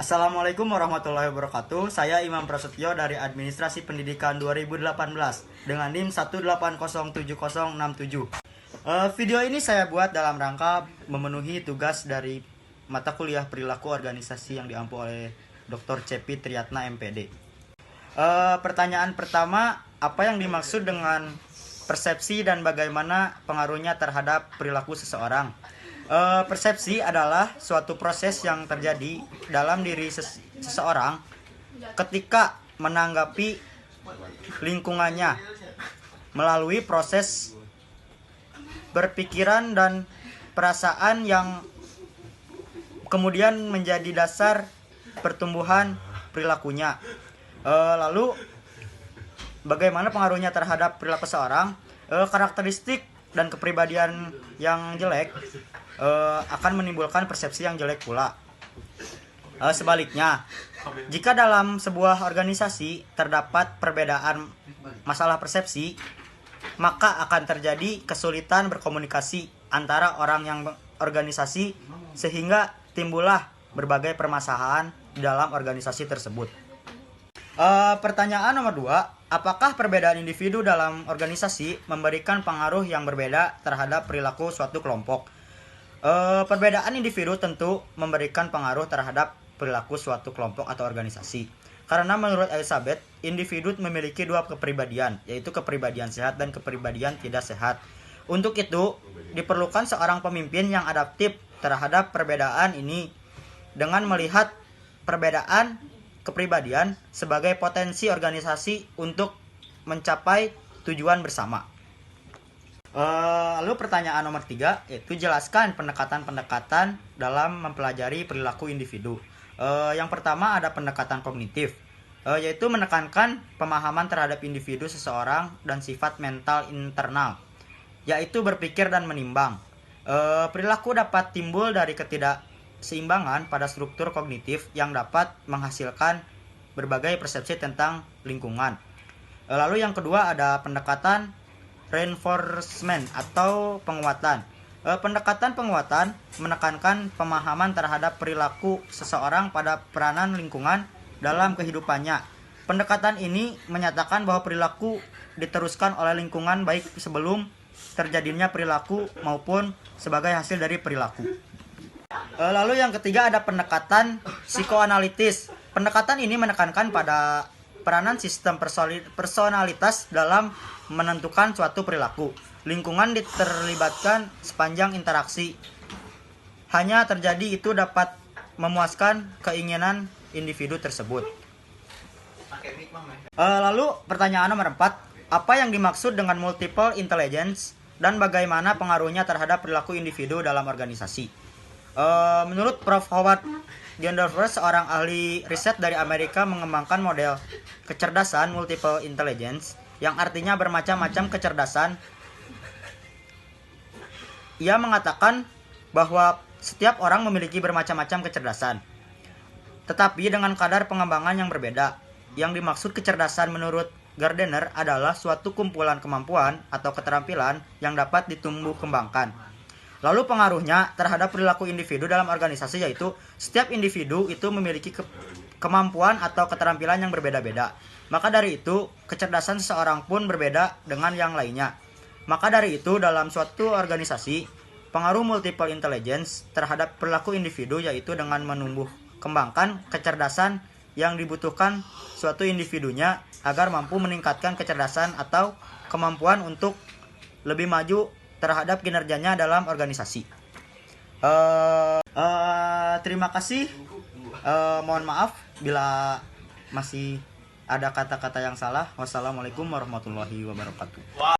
Assalamualaikum warahmatullahi wabarakatuh. Saya Imam Prasetyo dari Administrasi Pendidikan 2018 dengan NIM 1807067. Video ini saya buat dalam rangka memenuhi tugas dari mata kuliah perilaku organisasi yang diampu oleh Dr. Cepi Triyatna MPD. Pertanyaan pertama, apa yang dimaksud dengan persepsi dan bagaimana pengaruhnya terhadap perilaku seseorang? Persepsi adalah suatu proses yang terjadi dalam diri seseorang ketika menanggapi lingkungannya melalui proses berpikiran dan perasaan yang kemudian menjadi dasar pertumbuhan perilakunya. Lalu bagaimana pengaruhnya terhadap perilaku seseorang? Karakteristik dan kepribadian yang jelek akan menimbulkan persepsi yang jelek pula. Sebaliknya, jika dalam sebuah organisasi terdapat perbedaan masalah persepsi, maka akan terjadi kesulitan berkomunikasi antara orang yang organisasi sehingga timbullah berbagai permasalahan di dalam organisasi tersebut. Pertanyaan nomor 2, apakah perbedaan individu dalam organisasi memberikan pengaruh yang berbeda terhadap perilaku suatu kelompok? Perbedaan individu tentu memberikan pengaruh terhadap perilaku suatu kelompok atau organisasi. Karena menurut Elizabeth, individu memiliki dua kepribadian, yaitu kepribadian sehat dan kepribadian tidak sehat. Untuk itu, diperlukan seorang pemimpin yang adaptif terhadap perbedaan ini dengan melihat perbedaan kepribadian sebagai potensi organisasi untuk mencapai tujuan bersama. Lalu pertanyaan nomor 3, yaitu jelaskan pendekatan-pendekatan dalam mempelajari perilaku individu. Yang pertama ada pendekatan kognitif, yaitu menekankan pemahaman terhadap individu seseorang dan sifat mental internal, yaitu berpikir dan menimbang. Perilaku dapat timbul dari ketidakseimbangan pada struktur kognitif yang dapat menghasilkan berbagai persepsi tentang lingkungan. Lalu yang kedua ada pendekatan reinforcement atau penguatan. Pendekatan penguatan menekankan pemahaman terhadap perilaku seseorang pada peranan lingkungan dalam kehidupannya. Pendekatan ini menyatakan bahwa perilaku diteruskan oleh lingkungan baik sebelum terjadinya perilaku maupun sebagai hasil dari perilaku. Lalu yang ketiga ada pendekatan psikoanalitis. Pendekatan ini menekankan pada peranan sistem personalitas dalam menentukan suatu perilaku. Lingkungan terlibatkan sepanjang interaksi. Hanya terjadi itu dapat memuaskan keinginan individu tersebut. Lalu pertanyaan nomor 4, apa yang dimaksud dengan multiple intelligence dan bagaimana pengaruhnya terhadap perilaku individu dalam organisasi? Menurut Prof. Howard Gendorfer, seorang ahli riset dari Amerika, mengembangkan model kecerdasan multiple intelligence yang artinya bermacam-macam kecerdasan. Ia mengatakan bahwa setiap orang memiliki bermacam-macam kecerdasan, tetapi dengan kadar pengembangan yang berbeda. Yang dimaksud kecerdasan menurut Gardner adalah suatu kumpulan kemampuan atau keterampilan yang dapat ditumbuh kembangkan. Lalu pengaruhnya terhadap perilaku individu dalam organisasi, yaitu setiap individu itu memiliki kemampuan atau keterampilan yang berbeda-beda. Maka dari itu, kecerdasan seseorang pun berbeda dengan yang lainnya. Maka dari itu, dalam suatu organisasi, pengaruh multiple intelligence terhadap perilaku individu yaitu dengan menumbuh kembangkan kecerdasan yang dibutuhkan suatu individunya agar mampu meningkatkan kecerdasan atau kemampuan untuk lebih maju terhadap kinerjanya dalam organisasi. Terima kasih. Mohon maaf bila masih ada kata-kata yang salah. Wassalamualaikum warahmatullahi wabarakatuh.